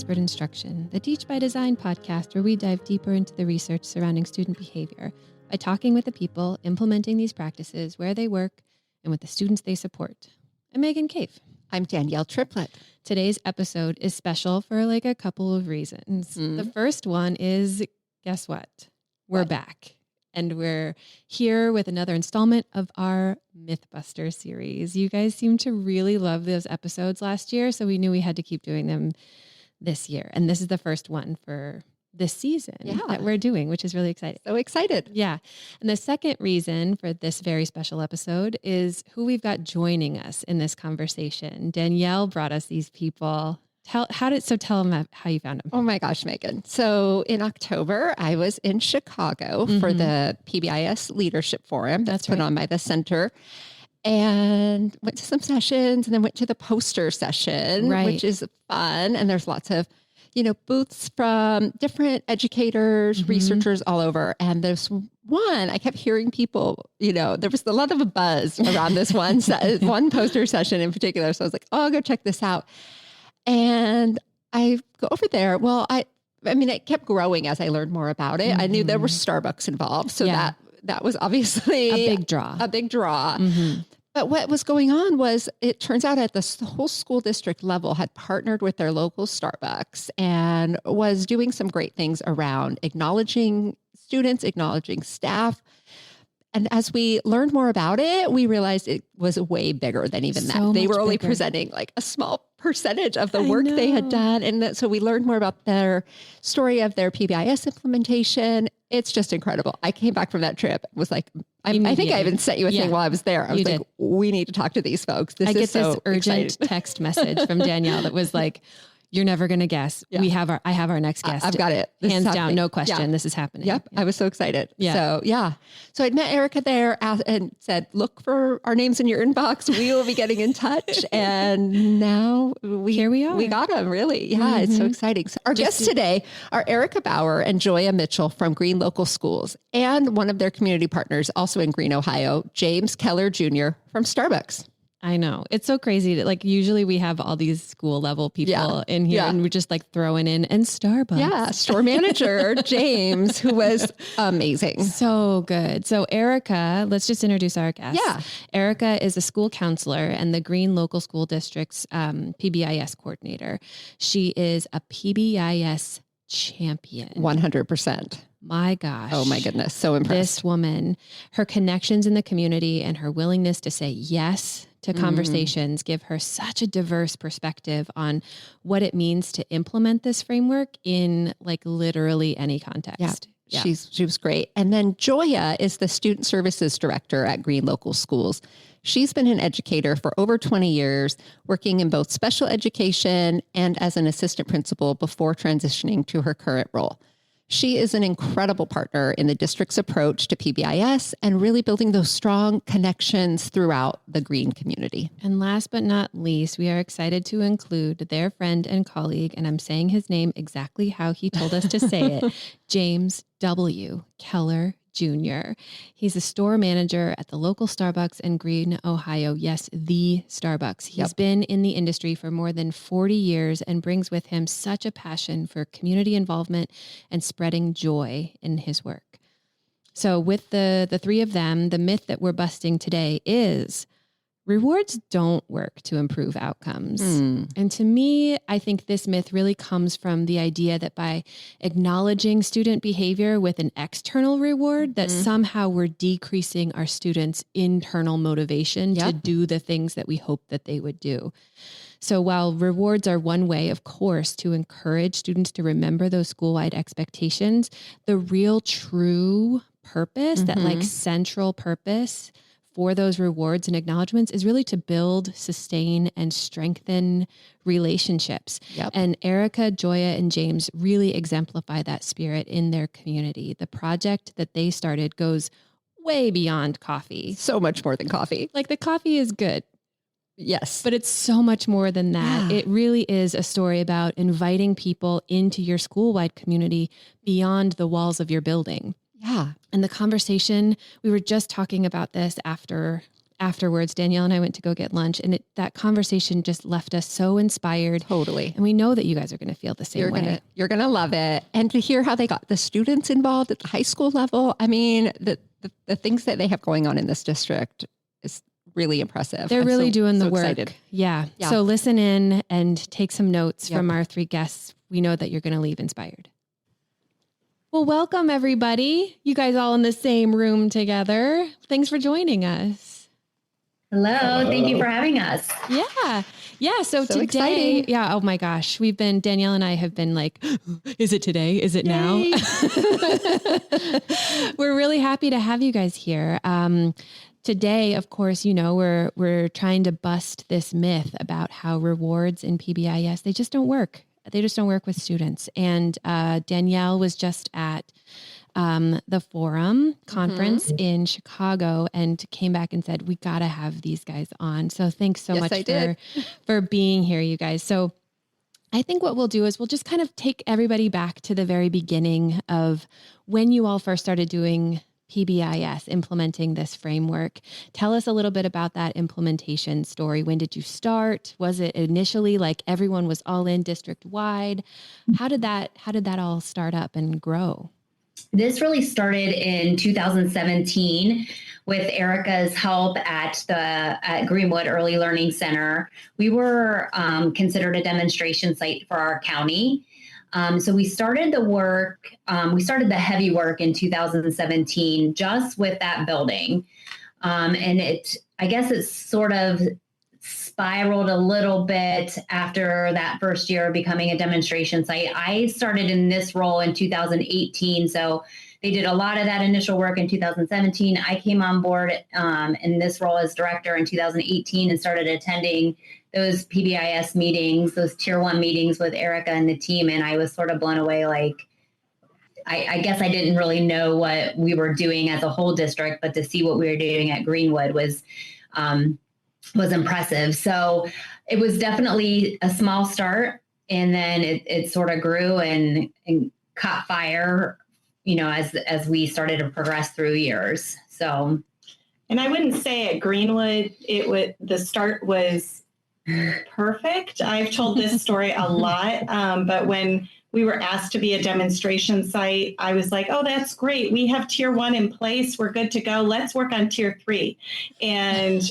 Expert Instruction, the Teach by Design podcast where we dive deeper into the research surrounding student behavior by talking with the people implementing these practices where they work and with the students they support. I'm Megan Cave. I'm Danielle Triplett. Today's episode is special for like a couple of reasons. The first one is, guess what? We're back. And we're here with another installment of our Mythbusters series. You guys seem to really love those episodes last year, so we knew we had to keep doing them this year. And this is the first one for this season that we're doing, which is really exciting. So excited. Yeah. And the second reason for this very special episode is who we've got joining us in this conversation. Danielle brought us these people. Tell them how you found them. Oh my gosh, Megan. So in October, I was in Chicago for the PBIS Leadership Forum that's put on by the center, and went to some sessions and then went to the poster session, which is fun. And there's lots of, booths from different educators, researchers all over. And there's one, I kept hearing people, there was a lot of a buzz around this one poster session in particular. So I was like, oh, I'll go check this out. And I go over there. Well, I mean, it kept growing as I learned more about it. I knew there was Starbucks involved. So that was obviously a big draw. But what was going on was, it turns out at the whole school district level had partnered with their local Starbucks and was doing some great things around acknowledging students, acknowledging staff. And as we learned more about it, we realized it was way bigger than even that. They were only presenting like a small percentage of the work they had done. And so we learned more about their story of their PBIS implementation. It's just incredible. I came back from that trip, was like, I think I even sent you a thing while I was there. I was like, we need to talk to these folks. I get this urgent text message from Danielle that was like, you're never going to guess. I have our next guest. I've got it. Hands down, no question. Yeah. This is happening. Yep. I was so excited. Yeah. So I'd met Erica there and said, look for our names in your inbox. We will be getting in touch. And now here we are. We got them, really. Yeah. It's so exciting. So our guests today are Erica Bauer and Joya Mitchell from Green Local Schools, and one of their community partners also in Green, Ohio, Jaymz Keller Jr. from Starbucks. I know. It's so crazy that like usually we have all these school level people in here and we're just like throwing in and Starbucks. Yeah. Store manager, Jaymz, who was amazing. So good. So Erica, let's just introduce our guest. Yeah. Erica is a school counselor and the Green Local School District's PBIS coordinator. She is a PBIS champion. 100%. My gosh. Oh my goodness. So impressed. This woman, her connections in the community and her willingness to say yes to conversations give her such a diverse perspective on what it means to implement this framework in like literally any context. Yeah. She was great. And then Joya is the student services director at Green Local Schools. She's been an educator for over 20 years, working in both special education and as an assistant principal before transitioning to her current role. She is an incredible partner in the district's approach to PBIS and really building those strong connections throughout the Green community. And last but not least, we are excited to include their friend and colleague, and I'm saying his name exactly how he told us to say it, Jaymz W. Keller Jr. He's a store manager at the local Starbucks in Green, Ohio. Yes, the Starbucks. He's been in the industry for more than 40 years and brings with him such a passion for community involvement and spreading joy in his work. So with the three of them, the myth that we're busting today is rewards don't work to improve outcomes. And to me, I think this myth really comes from the idea that by acknowledging student behavior with an external reward, that somehow we're decreasing our students' internal motivation to do the things that we hope that they would do. So while rewards are one way, of course, to encourage students to remember those school-wide expectations, the real true purpose, that like central purpose for those rewards and acknowledgments is really to build, sustain, and strengthen relationships. And Erica, Joya, and Jaymz really exemplify that spirit in their community. The project that they started goes way beyond coffee. So much more than coffee. Like the coffee is good. Yes. But it's so much more than that. It really is a story about inviting people into your school-wide community beyond the walls of your building. Yeah. And the conversation, we were just talking about this after afterwards, Danielle and I went to go get lunch, and that conversation just left us so inspired. Totally. And we know that you guys are going to feel the same way. You're going to love it. And to hear how they got the students involved at the high school level. I mean, the things that they have going on in this district is really impressive. They're really doing the work. Excited. Yeah. So listen in and take some notes from our 3 guests. We know that you're going to leave inspired. Well, welcome everybody. You guys all in the same room together. Thanks for joining us. Hello. Thank you for having us. Yeah. Yeah. So today, exciting. Yeah. Oh my gosh. Danielle and I have been like, is it today? Is it now? We're really happy to have you guys here. Today, of course, we're trying to bust this myth about how rewards in PBIS, they just don't work. They just don't work with students. And Danielle was just at the Forum conference in Chicago and came back and said, we got to have these guys on. So thanks so much for being here, you guys. So I think what we'll do is we'll just kind of take everybody back to the very beginning of when you all first started doing PBIS, implementing this framework. Tell us a little bit about that implementation story. When did you start? Was it initially like everyone was all in district wide? How did that all start up and grow? This really started in 2017 with Erica's help at Greenwood Early Learning Center. We were considered a demonstration site for our county. So we started the heavy work in 2017 just with that building. And I guess it's sort of spiraled a little bit after that first year of becoming a demonstration site. I started in this role in 2018. So they did a lot of that initial work in 2017. I came on board in this role as director in 2018 and started attending those PBIS meetings, those tier 1 meetings with Erica and the team. And I was sort of blown away. Like, I guess I didn't really know what we were doing as a whole district, but to see what we were doing at Greenwood was impressive. So it was definitely a small start, and then it sort of grew and caught fire, as we started to progress through years. So, and I wouldn't say at Greenwood, the start was perfect. I've told this story a lot, but when we were asked to be a demonstration site, I was like, oh, that's great. We have tier 1 in place. We're good to go. Let's work on tier 3. And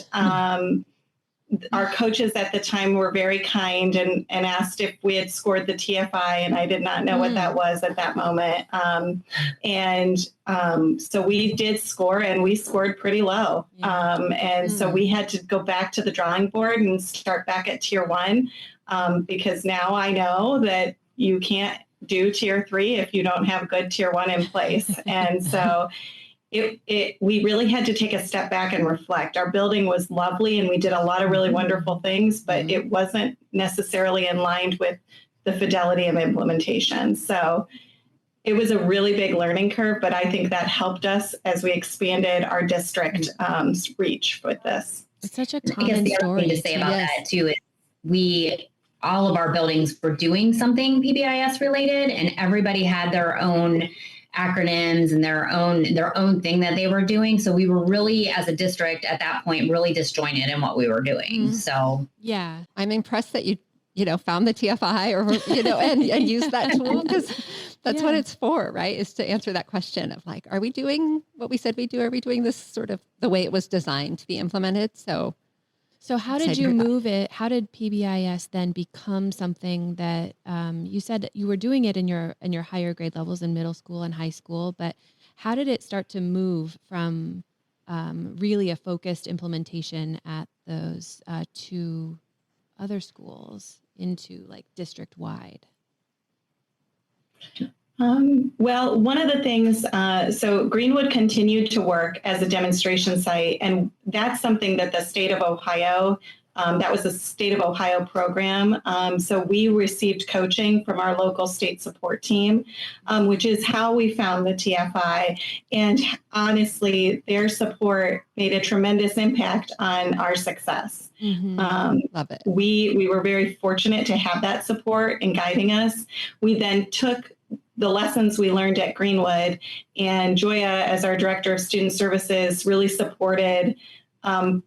our coaches at the time were very kind and asked if we had scored the TFI, and I did not know what that was at that moment. So we did score, and we scored pretty low. So we had to go back to the drawing board and start back at tier 1, because now I know that you can't do tier 3 if you don't have good tier 1 in place. And so we really had to take a step back and reflect. Our building was lovely and we did a lot of really wonderful things, but it wasn't necessarily in line with the fidelity of implementation. So it was a really big learning curve, but I think that helped us as we expanded our district reach with this. It's such a common common story thing to say about that too is all of our buildings were doing something PBIS related, and everybody had their own acronyms and their own thing that they were doing. So we were really, as a district at that point, really disjointed in what we were doing. So yeah, I'm impressed that you found the TFI or, and used that tool, because that's what it's for, right? Is to answer that question of like, are we doing what we said we do? Are we doing this sort of the way it was designed to be implemented? So how did you move it? How did PBIS then become something that you said that you were doing it in your higher grade levels in middle school and high school, but how did it start to move from really a focused implementation at those 2 other schools into like district wide? Well, one of the things, so Greenwood continued to work as a demonstration site, and that's something that the state of Ohio, that was a state of Ohio program. So we received coaching from our local state support team, which is how we found the TFI. And honestly, their support made a tremendous impact on our success. Love it. We were very fortunate to have that support in guiding us. We then took the lessons we learned at Greenwood, and Joya, as our director of student services, really supported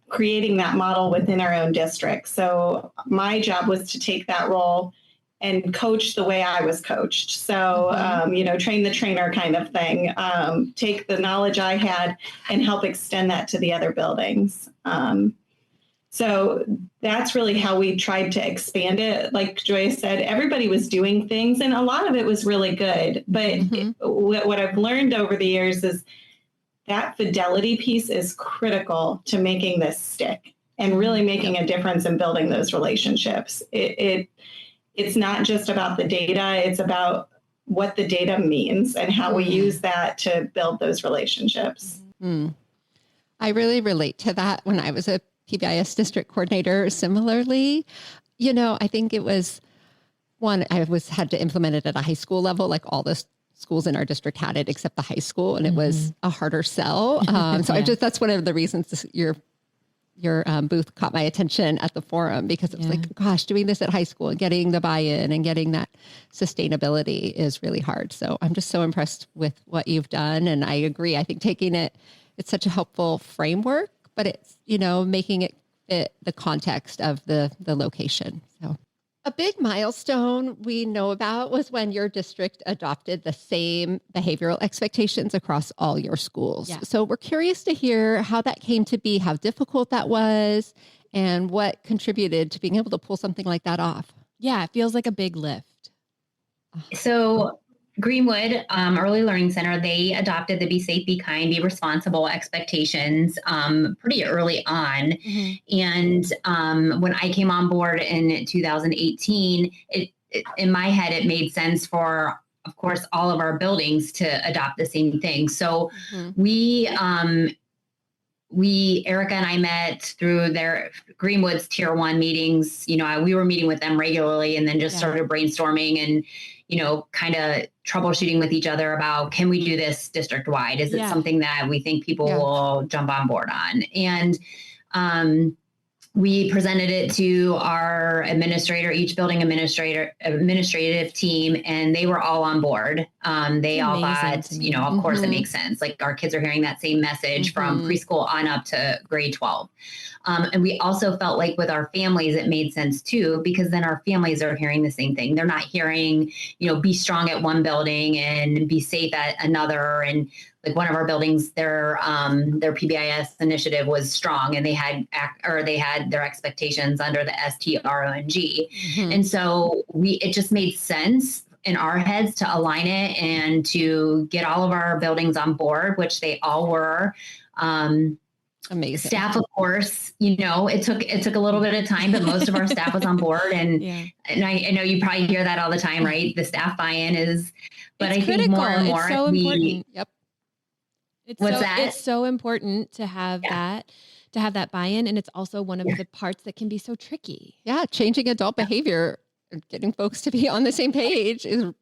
creating that model within our own district. So my job was to take that role and coach the way I was coached. So, train the trainer kind of thing, take the knowledge I had and help extend that to the other buildings. So that's really how we tried to expand it. Like Joya said, everybody was doing things and a lot of it was really good. But what I've learned over the years is that fidelity piece is critical to making this stick and really making a difference in building those relationships. It's not just about the data, it's about what the data means and how we use that to build those relationships. I really relate to that when I was a PBIS district coordinator. Similarly, I think it was had to implement it at a high school level, like all the schools in our district had it except the high school, and it was a harder sell. That's one of the reasons your booth caught my attention at the forum, because it was like, gosh, doing this at high school and getting the buy-in and getting that sustainability is really hard. So I'm just so impressed with what you've done. And I agree. I think taking it's such a helpful framework, but it's, making it fit the context of the location. So a big milestone we know about was when your district adopted the same behavioral expectations across all your schools. Yeah. So we're curious to hear how that came to be, how difficult that was, and what contributed to being able to pull something like that off. Yeah, it feels like a big lift. So Greenwood Early Learning Center, they adopted the Be Safe, Be Kind, Be Responsible expectations pretty early on. And when I came on board in 2018, in my head, it made sense for, of course, all of our buildings to adopt the same thing. So Erica and I met through their Greenwood's Tier 1 meetings. We were meeting with them regularly and then just started brainstorming and, kind of troubleshooting with each other about, can we do this district wide? Is it something that we think people will jump on board on? And we presented it to our administrator, each building administrative team, and they were all on board. They all thought, of course it makes sense. Like our kids are hearing that same message from preschool on up to grade 12. And we also felt like with our families, it made sense too, because then our families are hearing the same thing. They're not hearing, be strong at one building and be safe at another. And like one of our buildings, their PBIS initiative was strong, and they had their expectations under the STRONG. And so it just made sense in our heads to align it and to get all of our buildings on board, which they all were. Amazing. Staff, of course, it took a little bit of time, but most of our staff was on board. And I know you probably hear that all the time, right? The staff buy-in is, but it's I think critical. more and more. It's so important. Yep. It's so important to have that buy-in. And it's also one of the parts that can be so tricky. Yeah. Changing adult behavior, getting folks to be on the same page is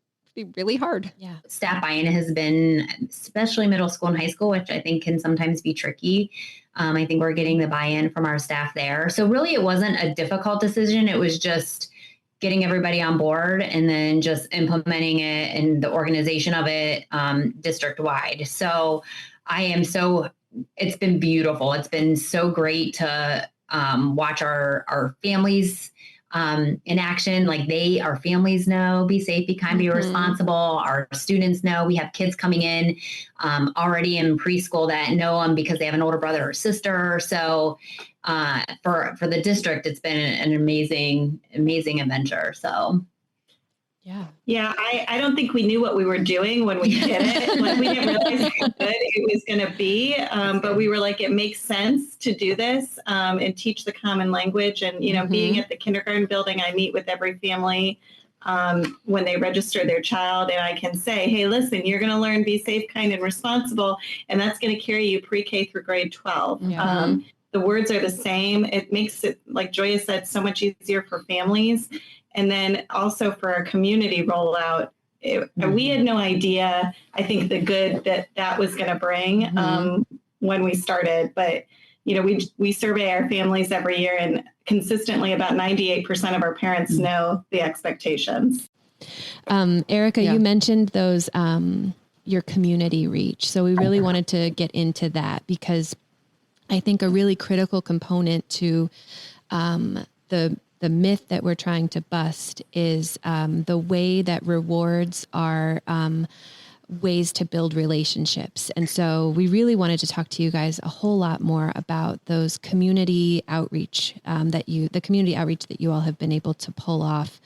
really hard. Yeah. Staff buy-in has been, especially middle school and high school, which I think can sometimes be tricky. I think we're getting the buy-in from our staff there. So really it wasn't a difficult decision. It was just getting everybody on board and then just implementing it and the organization of it district wide. So it's been beautiful. It's been so great to watch our families in action. Like our families know, be safe, be kind, be responsible. Our students know. We have kids coming in already in preschool that know them because they have an older brother or sister. So for the district, it's been an amazing adventure. So. Yeah. I don't think we knew what we were doing when we did it. Like we didn't realize how good it was going to be. But we were like, it makes sense to do this and teach the common language. And, being at the kindergarten building, I meet with every family when they register their child. And I can say, hey, listen, you're going to learn be safe, kind, and responsible. And that's going to carry you pre-K through grade 12. The words are the same. It makes it, like Joya said, so much easier for families. And then also for our community rollout, we had no idea, I think, the good that was going to bring when we started. But, we survey our families every year, and consistently about 98% of our parents know the expectations. Erica, you mentioned those, your community reach. So we really wanted to get into that because I think a really critical component to the myth that we're trying to bust is the way that rewards are ways to build relationships. And so we really wanted to talk to you guys a whole lot more about those community outreach the community outreach that you all have been able to pull off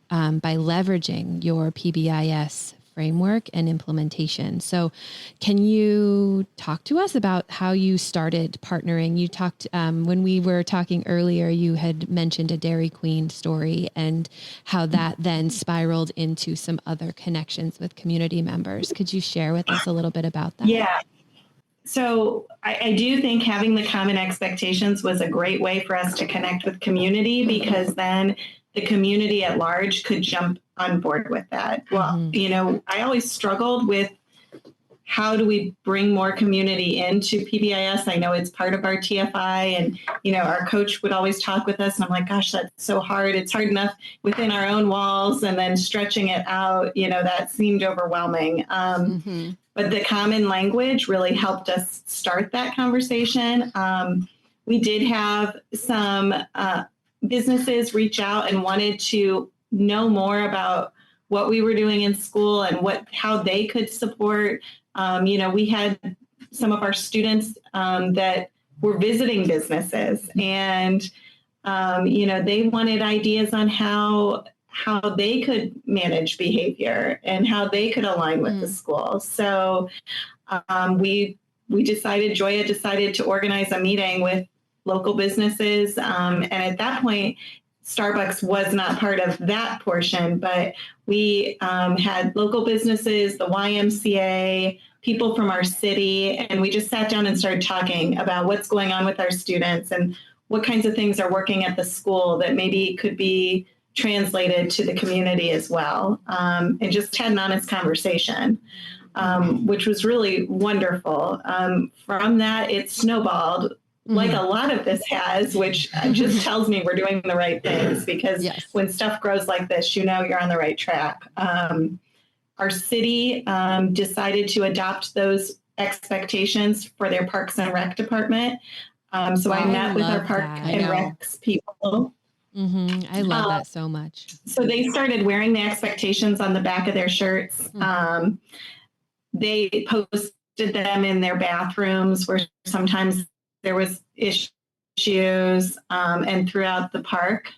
by leveraging your PBIS framework and implementation. So can you talk to us about how you started partnering? You talked, when we were talking earlier, you had mentioned a Dairy Queen story and how that then spiraled into some other connections with community members. Could you share with us a little bit about that? Yeah. So I do think having the common expectations was a great way for us to connect with community, because then the community at large could jump on board with that. Well, I always struggled with how do we bring more community into PBIS? I know it's part of our TFI, and, our coach would always talk with us, and I'm like, gosh, that's so hard. It's hard enough within our own walls, and then stretching it out, that seemed overwhelming. But the common language really helped us start that conversation. We did have some businesses reach out and wanted to know more about what we were doing in school and how they could support. We had some of our students that were visiting businesses, and they wanted ideas on how they could manage behavior and how they could align with the school. So Joya decided to organize a meeting with local businesses. And at that point, Starbucks was not part of that portion, but we had local businesses, the YMCA, people from our city, and we just sat down and started talking about what's going on with our students and what kinds of things are working at the school that maybe could be translated to the community as well, and just had an honest conversation, which was really wonderful. From that, it snowballed like a lot of this has, which just tells me we're doing the right things, because when stuff grows like this, you're on the right track. Our city decided to adopt those expectations for their Parks and Rec department. So I met with our Park and Recs people. I love that so much. So they started wearing the expectations on the back of their shirts. They posted them in their bathrooms, where sometimes there was issues, and throughout the park,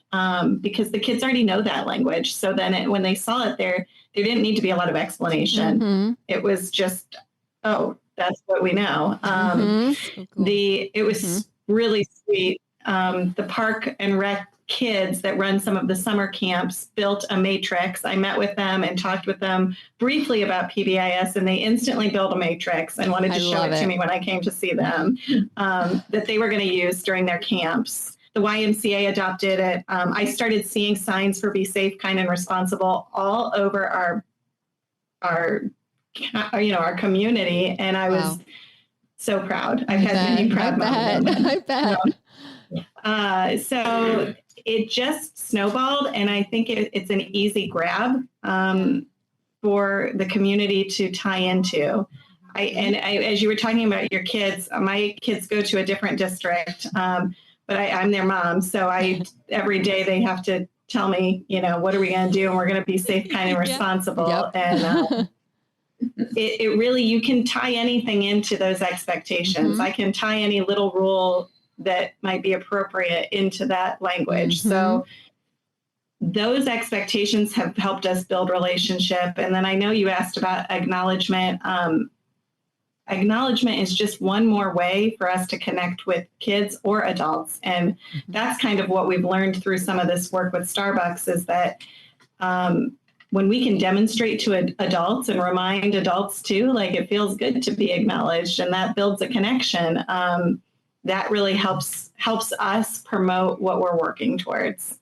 because the kids already know that language. So then when they saw it there didn't need to be a lot of explanation. It was just, oh, that's what we know. So cool. It was really sweet. The Park and Rec kids that run some of the summer camps built a matrix. I met with them and talked with them briefly about PBIS, and they instantly built a matrix and wanted to show it to me when I came to see them, that they were going to use during their camps. The YMCA adopted it. I started seeing signs for Be Safe, Kind, and Responsible all over our community, and I was so proud. I've had many proud moments. I bet. So it just snowballed, and I think it's an easy grab for the community to tie into. As you were talking about your kids, my kids go to a different district, but I'm their mom, so every day they have to tell me, what are we going to do, and we're going to be safe, kind, and responsible. And it really, you can tie anything into those expectations. I can tie any little rule that might be appropriate into that language. So those expectations have helped us build relationship. And then I know you asked about acknowledgement. Acknowledgement is just one more way for us to connect with kids or adults. And that's kind of what we've learned through some of this work with Starbucks, is that when we can demonstrate to adults and remind adults too, like, it feels good to be acknowledged, and that builds a connection. That really helps us promote what we're working towards.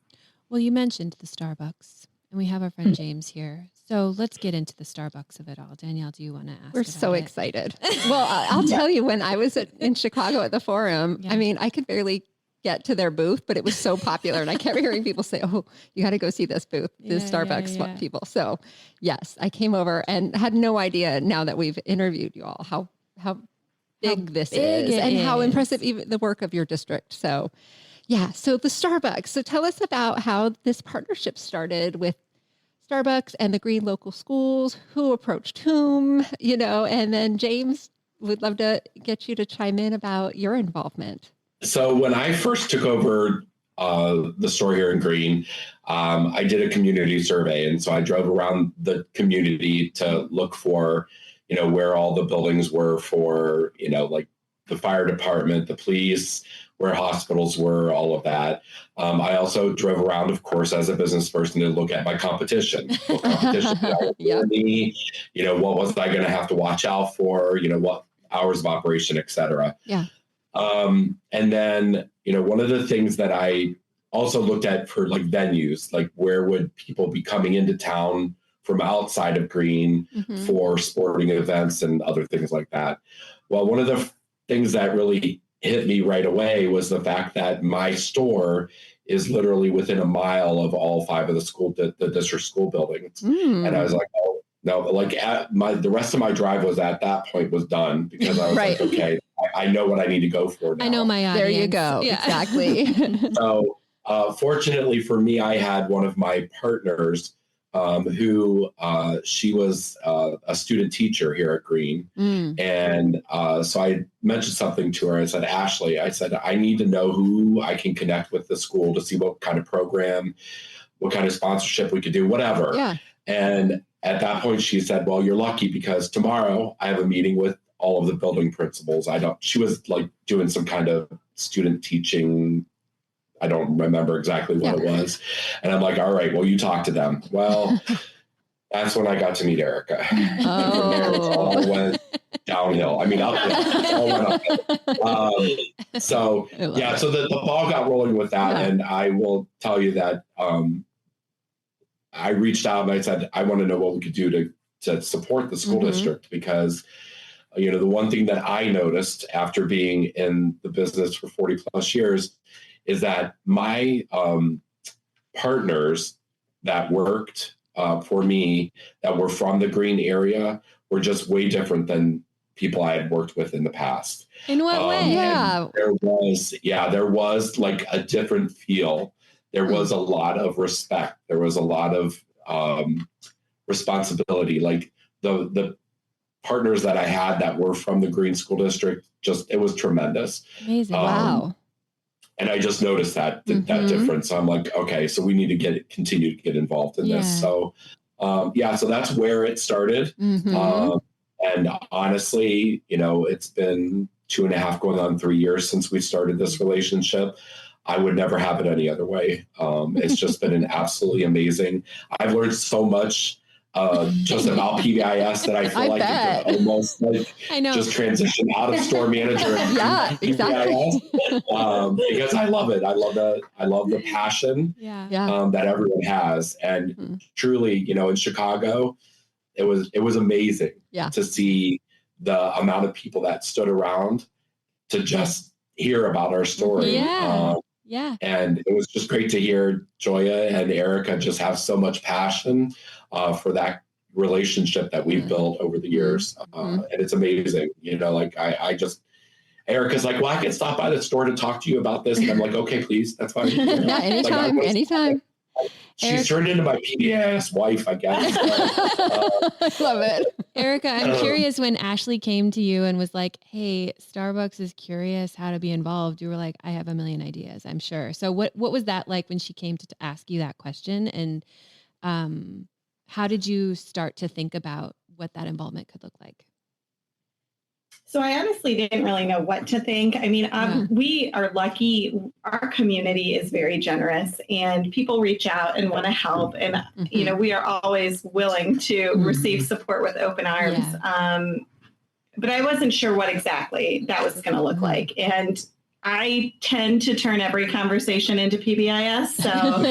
Well, you mentioned the Starbucks, and we have our friend Jaymz here. So let's get into the Starbucks of it all. Danielle, do you want to ask? We're so excited. Well, I'll tell you, when I was in Chicago at the Forum, I mean, I could barely get to their booth, but it was so popular. And I kept hearing people say, oh, you got to go see this booth, this Starbucks people. So yes, I came over and had no idea, now that we've interviewed you all, how big this is and how impressive even the work of your district. So yeah. So the Starbucks. So tell us about how this partnership started with Starbucks and the Green local schools, who approached whom, and then Jaymz, would love to get you to chime in about your involvement. So when I first took over the store here in Green, I did a community survey. And so I drove around the community to look for, where all the buildings were for, like the fire department, the police, where hospitals were, all of that. I also drove around, of course, as a business person to look at my competition. What competition me, what was I going to have to watch out for, what hours of operation, et cetera. Yeah. And then, one of the things that I also looked at for like venues, like where would people be coming into town from outside of Green for sporting events and other things like that. Well, one of the things that really hit me right away was the fact that my store is literally within a mile of all 5 of the district school buildings. And I was like, oh, no, like the rest of my drive was at that point was done because I was like, okay, I know what I need to go for now. I know my audience. There you go. Yeah. Exactly. So fortunately for me, I had one of my partners who she was a student teacher here at Green. And so I mentioned something to her. I said, Ashley, I need to know who I can connect with the school to see what kind of program, what kind of sponsorship we could do, whatever. Yeah. And at that point, she said, well, you're lucky because tomorrow I have a meeting with all of the building principals. She was like doing some kind of student teaching. I don't remember exactly what it was. And I'm like, all right, well, you talk to them. Well, that's when I got to meet Erica. And from there, it all went downhill. I mean, uphill. It all went uphill. So the ball got rolling with that. Yeah. And I will tell you that I reached out and I said, I want to know what we could do to support the school district because, the one thing that I noticed after being in the business for 40 plus years is that my partners that worked for me that were from the Green area were just way different than people I had worked with in the past. In what way? Yeah. There was like a different feel. There was a lot of respect. There was a lot of responsibility. Like the partners that I had that were from the Green School District, it was tremendous. Amazing. Wow. And I just noticed that difference. I'm like, okay, so we need to continue to get involved in this. So, so that's where it started. And honestly, it's been 2.5 going on 3 years since we started this relationship. I would never have it any other way. It's just been an absolutely amazing. I've learned so much just about PBIS that I feel I could almost just transition out of store manager and PBIS because I love it. I love the passion that everyone has, and truly, in Chicago, it was amazing to see the amount of people that stood around to just hear about our story. And it was just great to hear Joya and Erica just have so much passion for that relationship that we've built over the years. And it's amazing. Erica's like, well, I can stop by the store to talk to you about this. And I'm like, okay, please. That's fine. Anytime. She's turned into my PBIS wife, I guess. I love it. Erica, I'm curious, when Ashley came to you and was like, hey, Starbucks is curious how to be involved. You were like, I have a million ideas, I'm sure. So what was that like when she came to ask you that question? And how did you start to think about what that involvement could look like? So I honestly didn't really know what to think. I mean, we are lucky. Our community is very generous and people reach out and want to help. And, we are always willing to receive support with open arms. But I wasn't sure what exactly that was going to look like. And I tend to turn every conversation into PBIS. So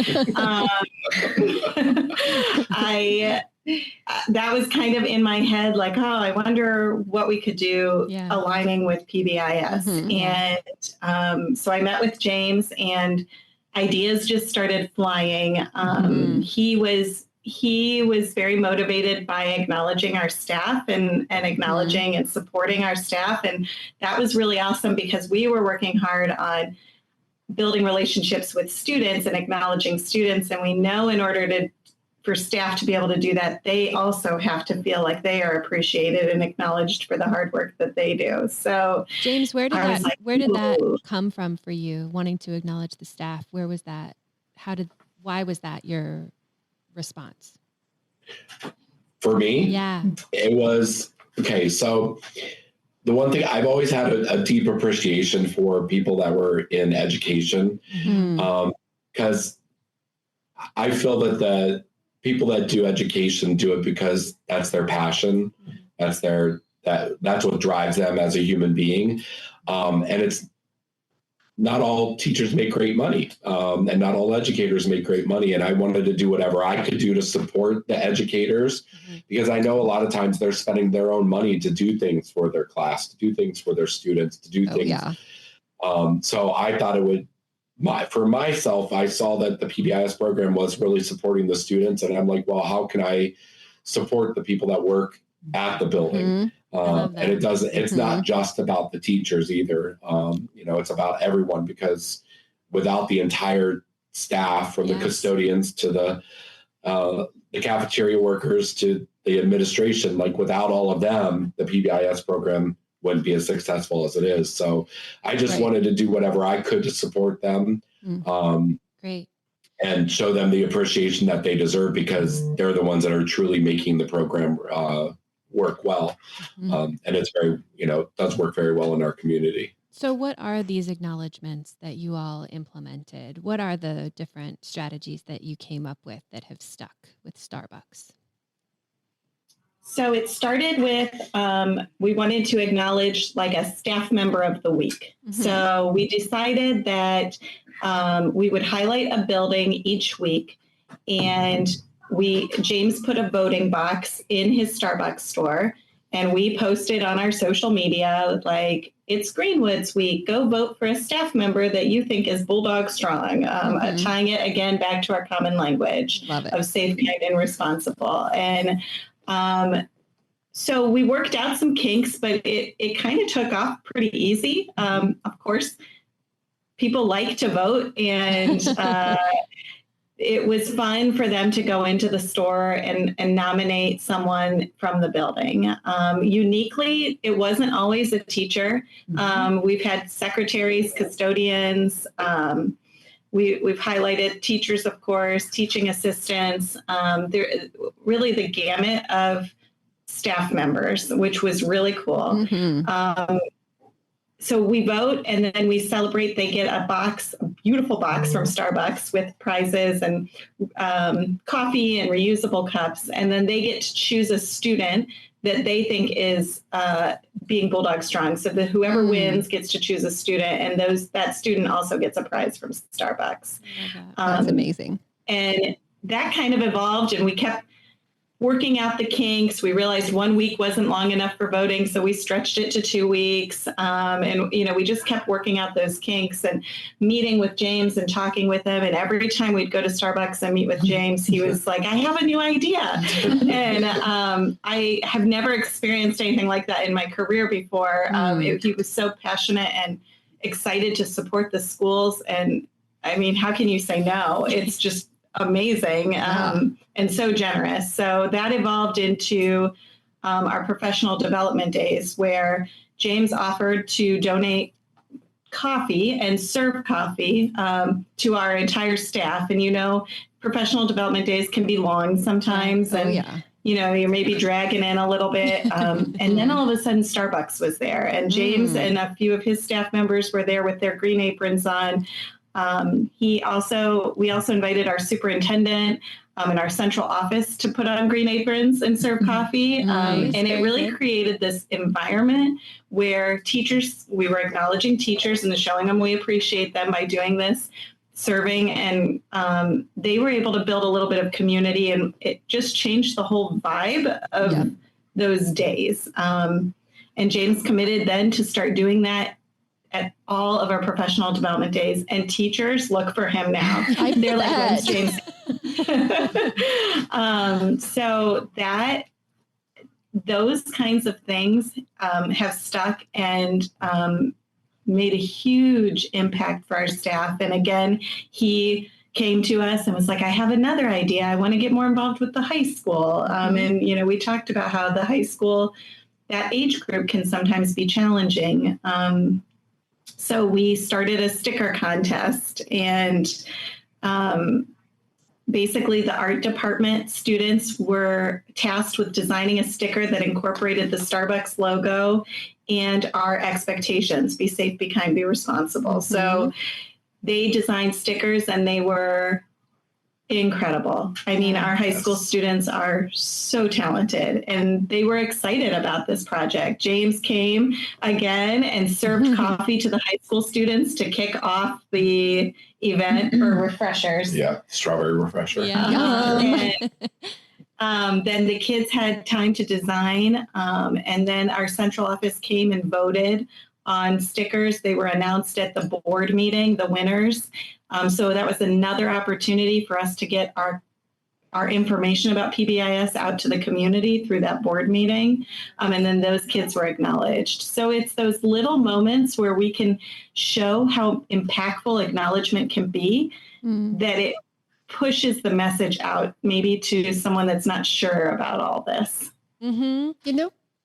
that was kind of in my head, like, oh, I wonder what we could do aligning with PBIS. And so I met with Jaymz and ideas just started flying. He was he was very motivated by acknowledging our staff and acknowledging and supporting our staff. And that was really awesome because we were working hard on building relationships with students and acknowledging students. And we know in order for staff to be able to do that, they also have to feel like they are appreciated and acknowledged for the hard work that they do. So Jaymz, where did that come from for you, wanting to acknowledge the staff? Where was that? Why was that your response? For me? Yeah. It was, okay, so the one thing, I've always had a deep appreciation for people that were in education, because I feel that the people that do education do it because that's their passion. That's what drives them as a human being. And it's not all teachers make great money, and not all educators make great money. And I wanted to do whatever I could do to support the educators, because I know a lot of times they're spending their own money to do things for their class, to do things for their students, to do things. Yeah. So I thought for myself, I saw that the PBIS program was really supporting the students. And I'm like, well, how can I support the people that work at the building? And it's not just about the teachers either. It's about everyone, because without the entire staff, from the custodians to the cafeteria workers to the administration, like without all of them, the PBIS program wouldn't be as successful as it is. So I just wanted to do whatever I could to support them. Great. And show them the appreciation that they deserve, because they're the ones that are truly making the program work well. And it's very, does work very well in our community. So what are these acknowledgements that you all implemented? What are the different strategies that you came up with that have stuck with Starbucks? So it started with, we wanted to acknowledge like a staff member of the week. So we decided that we would highlight a building each week, and Jaymz put a voting box in his Starbucks store, and we posted on our social media, like, it's Greenwood's week. Go vote for a staff member that you think is Bulldog strong, tying it again back to our common language of safe, kind, and responsible. And so we worked out some kinks, but it kind of took off pretty easy. Of course, people like to vote, and it was fun for them to go into the store and nominate someone from the building. Uniquely, it wasn't always a teacher. We've had secretaries, custodians. We've highlighted teachers, of course, teaching assistants. Really the gamut of staff members, which was really cool. So we vote, and then we celebrate. They get a beautiful box from Starbucks with prizes and coffee and reusable cups. And then they get to choose a student that they think is being Bulldog strong. So that whoever wins gets to choose a student, and that student also gets a prize from Starbucks. That's amazing. And that kind of evolved, and we kept working out the kinks. We realized 1 week wasn't long enough for voting, so we stretched it to 2 weeks. And we just kept working out those kinks and meeting with Jaymz and talking with him. And every time we'd go to Starbucks and meet with Jaymz, he was like, I have a new idea. And I have never experienced anything like that in my career before. He was so passionate and excited to support the schools. And I mean, how can you say no? It's just amazing and so generous. So that evolved into our professional development days, where Jaymz offered to donate coffee and serve coffee to our entire staff. And professional development days can be long sometimes, and you're maybe dragging in a little bit. And then all of a sudden Starbucks was there, and Jaymz and a few of his staff members were there with their green aprons on. We also invited our superintendent and our central office to put on green aprons and serve coffee. And it really created this environment where we were acknowledging teachers and showing them we appreciate them by doing this, serving. And they were able to build a little bit of community, and it just changed the whole vibe of those days. And Jaymz committed then to start doing that at all of our professional development days, and teachers look for him now. They're like, when's Jaymz? So those kinds of things have stuck and made a huge impact for our staff. And again, he came to us and was like, I have another idea. I want to get more involved with the high school. And, we talked about how the high school, that age group can sometimes be challenging. So we started a sticker contest, and basically the art department students were tasked with designing a sticker that incorporated the Starbucks logo and our expectations: be safe, be kind, be responsible. So they designed stickers, and they were incredible. I mean, our high school students are so talented, and they were excited about this project. Jaymz came again and served coffee to the high school students to kick off the event for refreshers. Yeah, strawberry refresher. Then the kids had time to design, and then our central office came and voted on stickers. They were announced at the board meeting, the winners. So that was another opportunity for us to get our information about PBIS out to the community through that board meeting. And then those kids were acknowledged. So it's those little moments where we can show how impactful acknowledgement can be, that it pushes the message out maybe to someone that's not sure about all this. I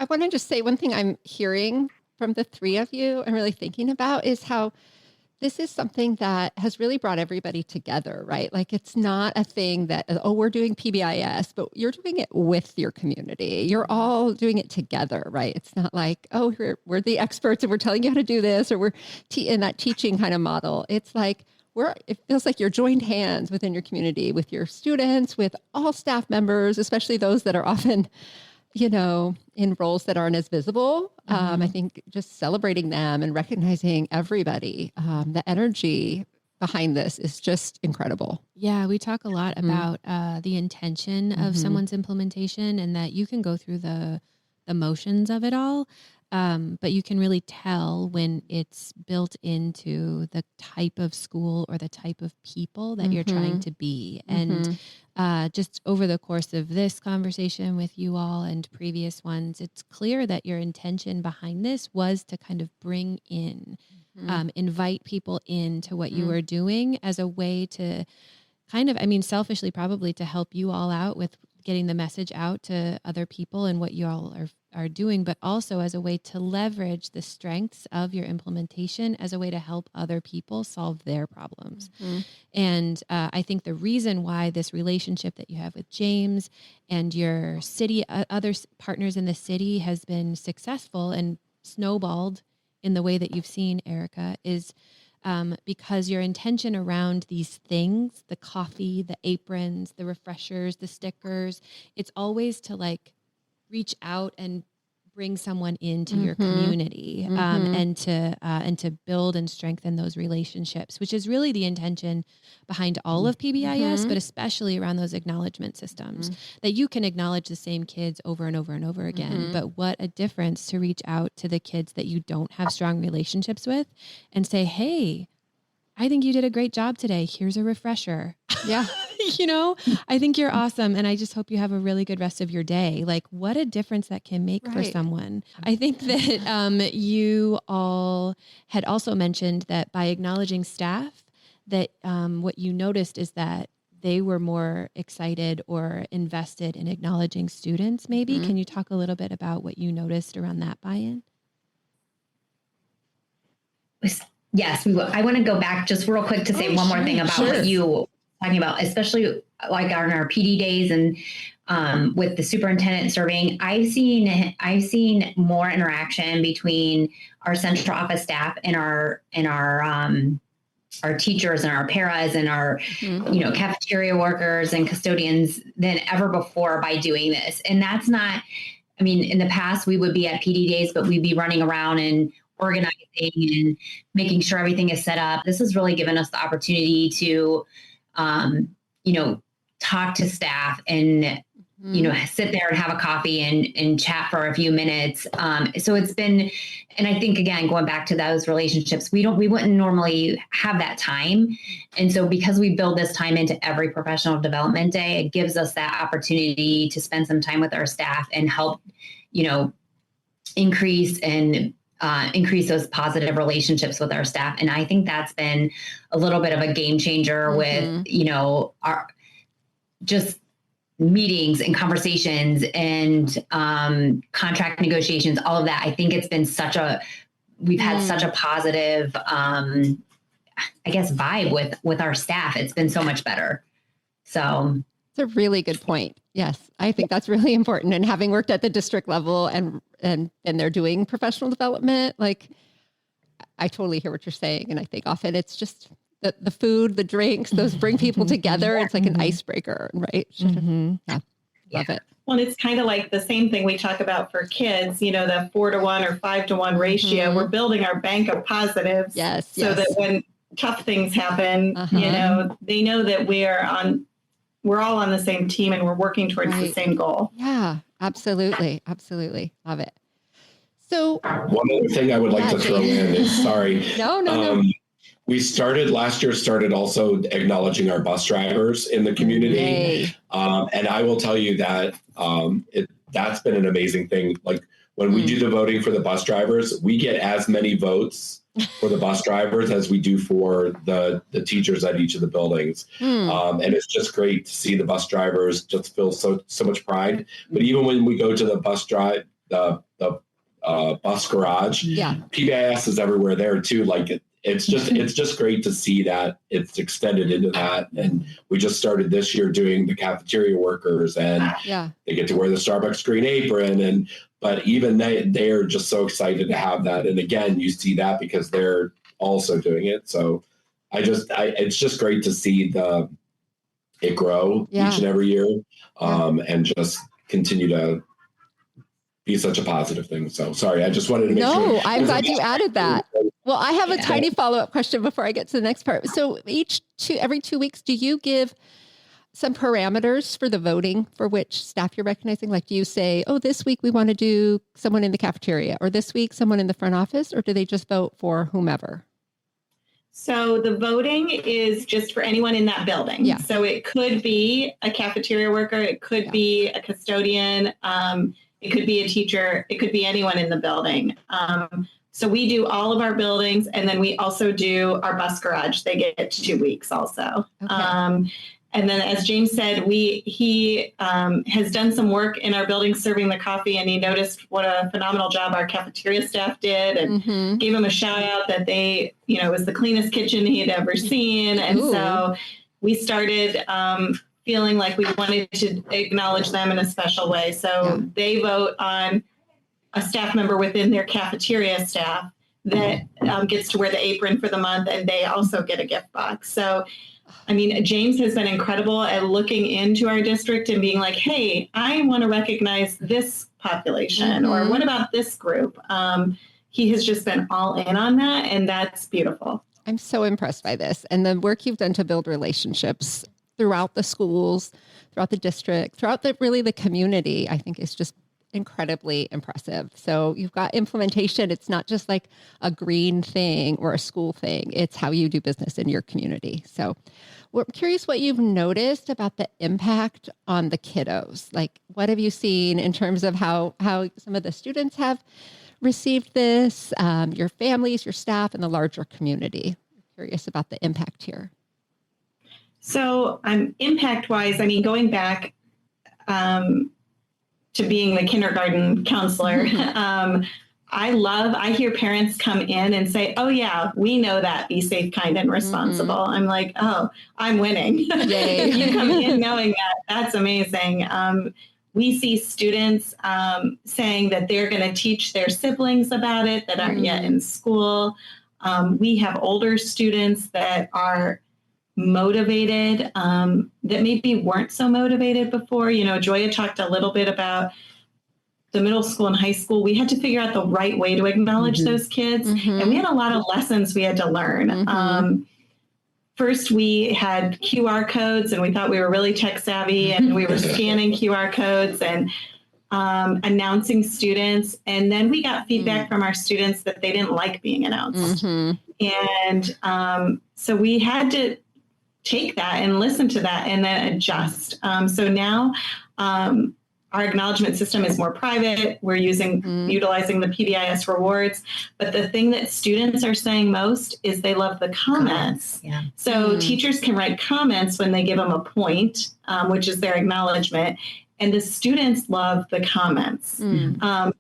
want to just say one thing I'm hearing from the three of you and really thinking about is how this is something that has really brought everybody together, right? Like, it's not a thing that, we're doing PBIS, but you're doing it with your community. You're all doing it together, right? It's not like, we're the experts and we're telling you how to do this, or we're in that teaching kind of model. It's like, it feels like you're joined hands within your community, with your students, with all staff members, especially those that are often, in roles that aren't as visible. I think just celebrating them and recognizing everybody, the energy behind this is just incredible. Yeah, we talk a lot about the intention of someone's implementation, and that you can go through the motions of it all. But you can really tell when it's built into the type of school or the type of people that you're trying to be. And just over the course of this conversation with you all and previous ones, it's clear that your intention behind this was to kind of bring in, invite people into what you were doing as a way to kind of, selfishly probably, to help you all out with getting the message out to other people and what you all are doing, but also as a way to leverage the strengths of your implementation as a way to help other people solve their problems. And I think the reason why this relationship that you have with Jaymz and your city, other partners in the city, has been successful and snowballed in the way that you've seen, Erica, is because your intention around these things, the coffee, the aprons, the refreshers, the stickers, it's always to reach out and bring someone into your community, and to build and strengthen those relationships, which is really the intention behind all of PBIS, but especially around those acknowledgement systems, that you can acknowledge the same kids over and over and over again. But what a difference to reach out to the kids that you don't have strong relationships with and say, hey, I think you did a great job today. Here's a refresher. Yeah. I think you're awesome. And I just hope you have a really good rest of your day. What a difference that can make for someone. I think that you all had also mentioned that by acknowledging staff, that what you noticed is that they were more excited or invested in acknowledging students, maybe. Can you talk a little bit about what you noticed around that buy-in? Yes, we will. I want to go back just real quick to say one more thing about what you were talking about, especially on our PD days and with the superintendent serving. I've seen more interaction between our central office staff and our teachers and our paras and our cafeteria workers and custodians than ever before by doing this. And that's not, in the past we would be at PD days, but we'd be running around and organizing and making sure everything is set up. This has really given us the opportunity to, talk to staff and sit there and have a coffee and chat for a few minutes. So it's been, and I think, again, going back to those relationships, we wouldn't normally have that time. And so because we build this time into every professional development day, it gives us that opportunity to spend some time with our staff and help, increase those positive relationships with our staff. And I think that's been a little bit of a game changer with, our just meetings and conversations and contract negotiations, all of that. I think it's been we've had such a positive, vibe with our staff. It's been so much better. So it's a really good point. Yes. I think that's really important. And having worked at the district level and they're doing professional development, like I totally hear what you're saying. And I think often it's just the food, the drinks, those bring people together. It's like an icebreaker, right? Yeah. Love it. Well, it's kind of like the same thing we talk about for kids, the 4-to-1 or 5-to-1 ratio. We're building our bank of positives so that when tough things happen, they know that we're all on the same team and we're working towards the same goal. Yeah, absolutely. Absolutely. Love it. So one other thing I would like to throw in is, sorry. No. We last year started also acknowledging our bus drivers in the community. And I will tell you that that's been an amazing thing. Like when we do the voting for the bus drivers, we get as many votes for the bus drivers as we do for the teachers at each of the buildings. And it's just great to see the bus drivers just feel so much pride. But even when we go to the bus drive, the bus garage, PBIS is everywhere there too. Like it's just great to see that it's extended into that. And we just started this year doing the cafeteria workers, and they get to wear the Starbucks green apron. But even they are just so excited to have that. And again, you see that because they're also doing it. So it's just great to see it grow each and every year, and just continue to be such a positive thing. So sorry, I just wanted to make sure. No, I'm glad you added that. Well, I have a tiny follow-up question before I get to the next part. So every 2 weeks, do you give some parameters for the voting for which staff you're recognizing? Like, do you say, oh, this week we want to do someone in the cafeteria, or this week someone in the front office, or do they just vote for whomever? So the voting is just for anyone in that building. Yeah. So it could be a cafeteria worker. It could be a custodian. It could be a teacher. It could be anyone in the building. So we do all of our buildings, and then we also do our bus garage. They get 2 weeks also. Okay. And then, as Jaymz said, he has done some work in our building serving the coffee, and he noticed what a phenomenal job our cafeteria staff did, and gave him a shout out that it was the cleanest kitchen he had ever seen. And so we started feeling like we wanted to acknowledge them in a special way. So they vote on a staff member within their cafeteria staff that gets to wear the apron for the month, and they also get a gift box. So, I mean, Jaymz has been incredible at looking into our district and being like, hey, I want to recognize this population, or what about this group? He has just been all in on that, and that's beautiful. I'm so impressed by this. And the work you've done to build relationships throughout the schools, throughout the district, throughout the community, I think is just incredibly impressive. So you've got implementation. It's not just like a green thing or a school thing. It's how you do business in your community. So we're curious what you've noticed about the impact on the kiddos. Like, what have you seen in terms of how some of the students have received this, your families, your staff, and the larger community? I'm curious about the impact here. So impact-wise, I mean, going back to being the kindergarten counselor, I hear parents come in and say, oh yeah, we know that, be safe, kind, and responsible. I'm like, oh, I'm winning. If you come in knowing that, that's amazing. We see students saying that they're going to teach their siblings about it that aren't yet in school. We have older students that are motivated, that maybe weren't so motivated before. Joya talked a little bit about the middle school and high school. We had to figure out the right way to acknowledge those kids. And we had a lot of lessons we had to learn. first we had QR codes and we thought we were really tech savvy and we were scanning QR codes and announcing students. And then we got feedback from our students that they didn't like being announced. And so we had to take that and listen to that and then adjust. So now our acknowledgement system is more private. We're utilizing the PBIS rewards. But the thing that students are saying most is they love the comments. Yeah. So teachers can write comments when they give them a point, which is their acknowledgement. And the students love the comments.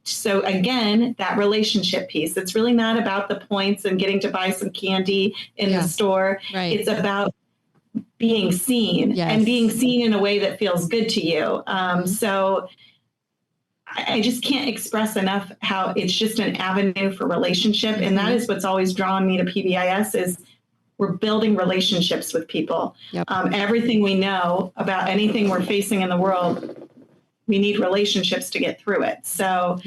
So again, that relationship piece, it's really not about the points and getting to buy some candy in the store. Right. It's about being seen and being seen in a way that feels good to you. So I just can't express enough how it's just an avenue for relationship. And that is what's always drawn me to PBIS is we're building relationships with people. Everything we know about anything we're facing in the world, we need relationships to get through it. So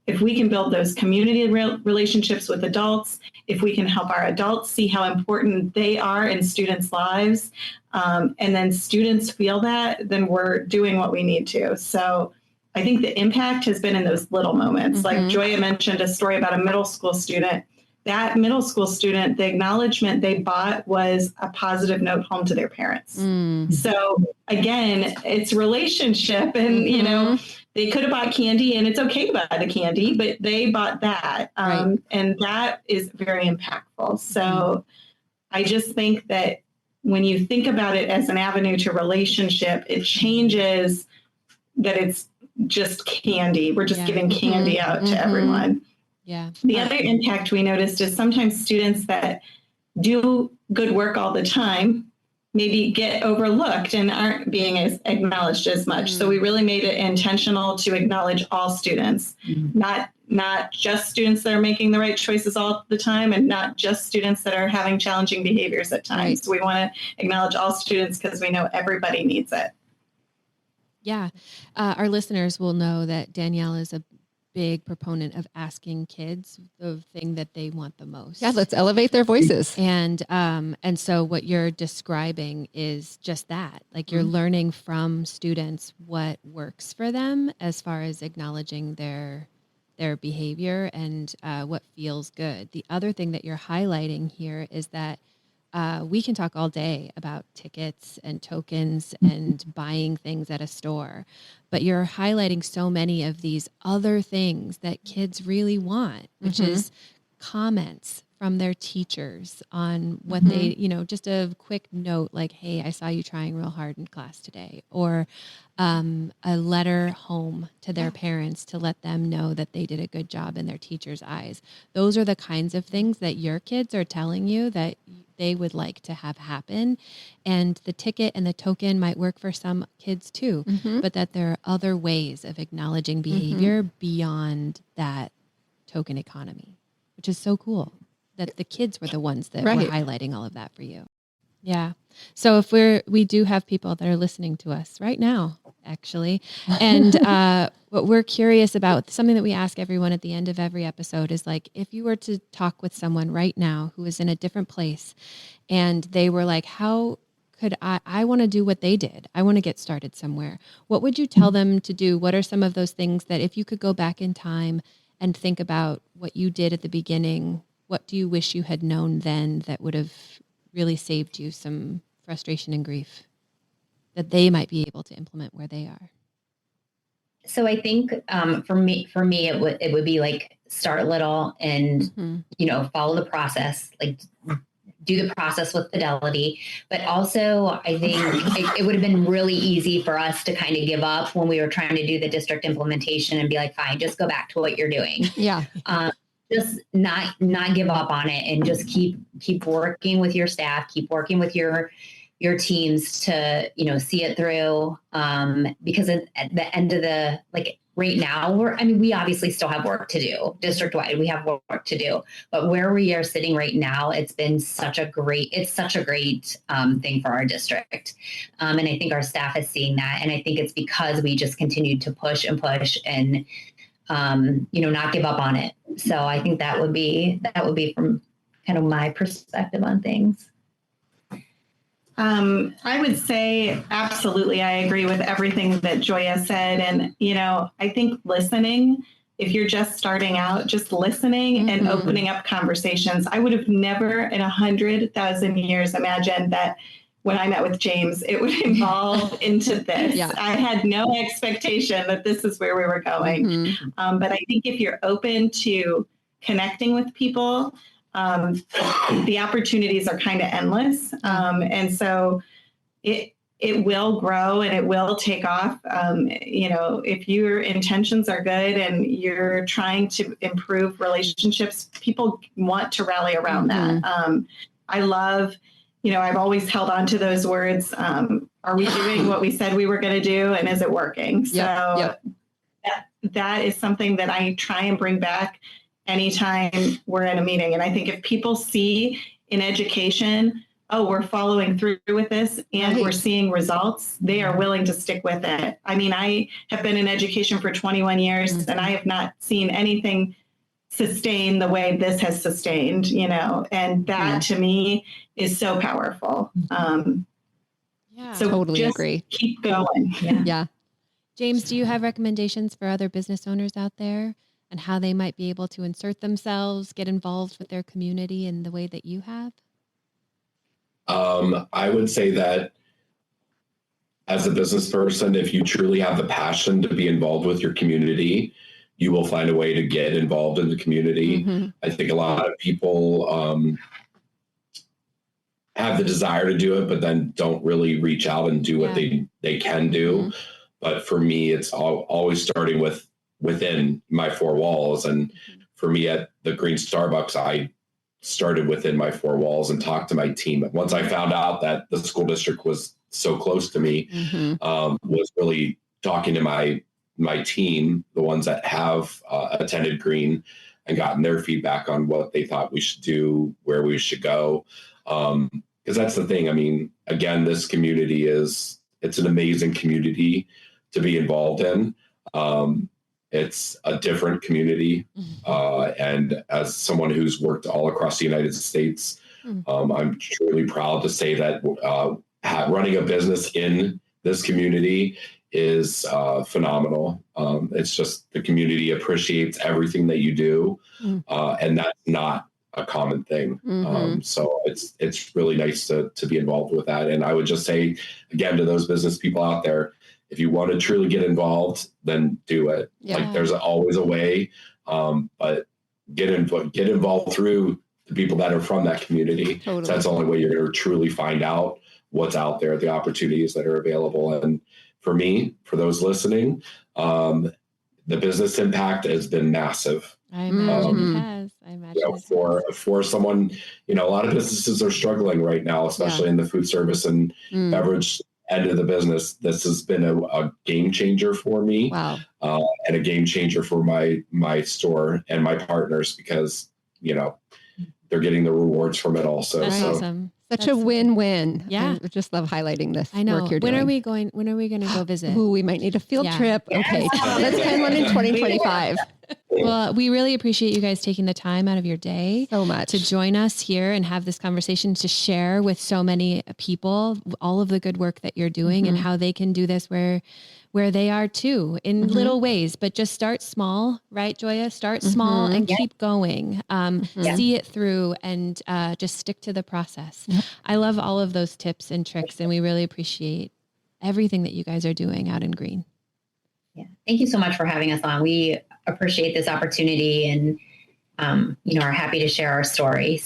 if we can build those community relationships with adults, if we can help our adults see how important they are in students' lives, and then students feel that, then we're doing what we need to. So I think the impact has been in those little moments. Like Joya mentioned a story about a middle school student. That middle school student, the acknowledgement they bought was a positive note home to their parents. So again, it's relationship and, you know, they could have bought candy and it's okay to buy the candy, but they bought that. And that is very impactful. So I just think that when you think about it as an avenue to relationship, it changes that it's just candy. We're just giving candy out to everyone. The other impact we noticed is sometimes students that do good work all the time maybe get overlooked and aren't being acknowledged as much. So we really made it intentional to acknowledge all students, not just students that are making the right choices all the time and not just students that are having challenging behaviors at times. So we want to acknowledge all students because we know everybody needs it. Our listeners will know that Danielle is a big proponent of asking kids the thing that they want the most. Let's elevate their voices. And so what you're describing is just that, like you're learning from students what works for them as far as acknowledging their behavior and what feels good. The other thing that you're highlighting here is that we can talk all day about tickets and tokens and buying things at a store, but you're highlighting so many of these other things that kids really want, which is comments from their teachers on what they, you know, just a quick note like, hey, I saw you trying real hard in class today, or a letter home to their parents to let them know that they did a good job in their teacher's eyes. Those are the kinds of things that your kids are telling you that they would like to have happen. And the ticket and the token might work for some kids too, but that there are other ways of acknowledging behavior beyond that token economy, which is so cool that the kids were the ones that were highlighting all of that for you. Yeah. So if we do have people that are listening to us right now, actually, and what we're curious about, something that we ask everyone at the end of every episode is like, if you were to talk with someone right now who is in a different place and they were like, how could I want to do what they did. I want to get started somewhere. What would you tell them to do? What are some of those things that if you could go back in time and think about what you did at the beginning, what do you wish you had known then that would have really saved you some frustration and grief that they might be able to implement where they are? So I think for me, it would be like start little and, you know, follow the process, like do the process with fidelity. But also I think it would have been really easy for us to kind of give up when we were trying to do the district implementation and be like, fine, just go back to what you're doing. Just not give up on it and just keep working with your staff, keep working with your teams to, you know, see it through. Because at the end of the, like right now, we obviously still have work to do district-wide. We have work to do, but where we are sitting right now, it's such a great thing for our district. And I think our staff is seeing that. And I think it's because we just continued to push and you know, not give up on it. So I think that would be from kind of my perspective on things. I would say absolutely. I agree with everything that Joya said. And, I think listening, if you're just starting out, just listening and opening up conversations. I would have never in 100,000 years imagined that when I met with Jaymz, it would evolve into this. Yeah. I had no expectation that this is where we were going. But I think if you're open to connecting with people, the opportunities are kind of endless. And so it will grow and it will take off. If your intentions are good and you're trying to improve relationships, people want to rally around that. I love, I've always held on to those words. Are we doing what we said we were going to do? And is it working? So that is something that I try and bring back anytime we're in a meeting. And I think if people see in education, oh, we're following through with this and we're seeing results, they are willing to stick with it. I mean, I have been in education for 21 years and I have not seen anything sustain the way this has sustained, and that to me is so powerful. So totally just agree. Keep going. Yeah. Jaymz, do you have recommendations for other business owners out there and how they might be able to insert themselves, get involved with their community in the way that you have? I would say that as a business person, if you truly have the passion to be involved with your community, you will find a way to get involved in the community. I think a lot of people have the desire to do it, but then don't really reach out and do what they can do. But for me, it's always starting within my four walls. And for me at the Green Starbucks, I started within my four walls and talked to my team. Once I found out that the school district was so close to me, was really talking to my team, the ones that have attended Green, and gotten their feedback on what they thought we should do, where we should go. Because that's the thing. I mean, again, this community it's an amazing community to be involved in. It's a different community. And as someone who's worked all across the United States, I'm truly proud to say that running a business in this community is phenomenal. It's just the community appreciates everything that you do. And that's not a common thing. So it's really nice to be involved with that. And I would just say, again, to those business people out there, if you want to truly get involved, then do it. Like there's always a way, but get involved through the people that are from that community. So that's the only way you're going to truly find out what's out there, the opportunities that are available. And for me, for those listening, the business impact has been massive. I imagine it has. I imagine for someone, a lot of businesses are struggling right now, especially in the food service and beverage end of the business. This has been a game changer for me. Wow. And a game changer for my store and my partners, because, they're getting the rewards from it also. That's awesome. Such a win-win. Yeah. I just love highlighting this I know. work you're When doing. When are we going to go visit? Ooh, we might need a field trip. Okay. Let's plan one in 2025. Well, we really appreciate you guys taking the time out of your day so much to join us here and have this conversation, to share with so many people all of the good work that you're doing and how they can do this where they are too, in little ways. But just start small, right, Joya? Start small and keep going. See it through and just stick to the process. I love all of those tips and tricks, and we really appreciate everything that you guys are doing out in Green. Yeah. Thank you so much for having us on. We appreciate this opportunity and, are happy to share our story.